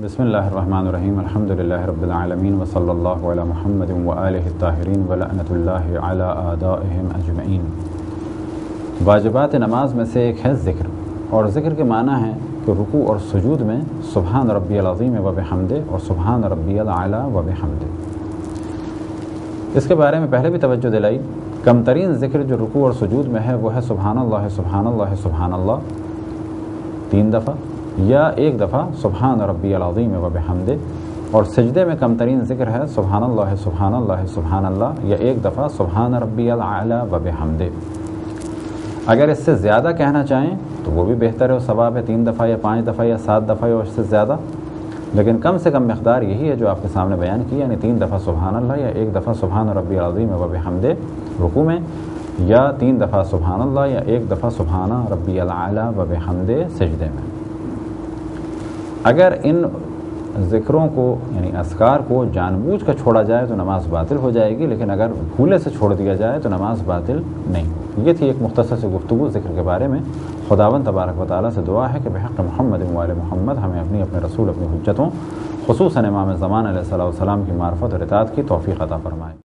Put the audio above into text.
بسم اللہ الرحمن الرحیم الحمدللہ رب العالمین وصلی اللہ علی محمد وآلہ الطاہرین ولعنۃ اللہ علی اعدائہم اجمعین۔ واجبات نماز میں سے ایک ہے ذکر، اور ذکر کے معنی ہے کہ رکوع اور سجود میں سبحان ربی العظیم و بحمدہ اور سبحان ربی الاعلی و بحمدہ۔ اس کے بارے میں پہلے بھی توجہ دلائی، کم ترین ذکر جو رکوع اور سجود میں ہے وہ ہے سبحان اللہ سبحان اللہ سبحان اللہ 3 دفعہ، یا 1 دفعہ سبحان ربی العظیم و بحمدہ، اور سجدے میں کم ترین ذکر ہے سبحان اللہ سبحان اللہ سبحان اللہ، یا 1 دفعہ سبحان ربی الاعلی و بحمدہ۔ اگر اس سے زیادہ کہنا چاہیں تو وہ بھی بہتر ہے، ثواب ہے 3 دفعہ یا 5 دفعہ یا 7 دفعہ یا اس سے زیادہ، لیکن کم سے کم مقدار یہی ہے جو آپ کے سامنے بیان کی، یعنی 3 دفعہ سبحان اللہ یا 1 دفعہ سبحان ربی العظیم و بحمدہ رکوع میں، یا 3 دفعہ سبحان اللہ یا 1 دفعہ سبحان ربی الاعلی و بحمدہ سجدے میں۔ اگر ان ذکروں کو یعنی اذکار کو جان بوجھ کر چھوڑا جائے تو نماز باطل ہو جائے گی، لیکن اگر بھولے سے چھوڑ دیا جائے تو نماز باطل نہیں ہوگی۔ یہ تھی ایک مختصر سی گفتگو ذکر کے بارے میں۔ خداوند تبارک و تعالیٰ سے دعا ہے کہ بحق محمد و آل محمد ہمیں اپنے رسول اپنی حجتوں خصوصاً امام زمان علیہ السلام کی معرفت اور اطاعت کی توفیق عطا فرمائے۔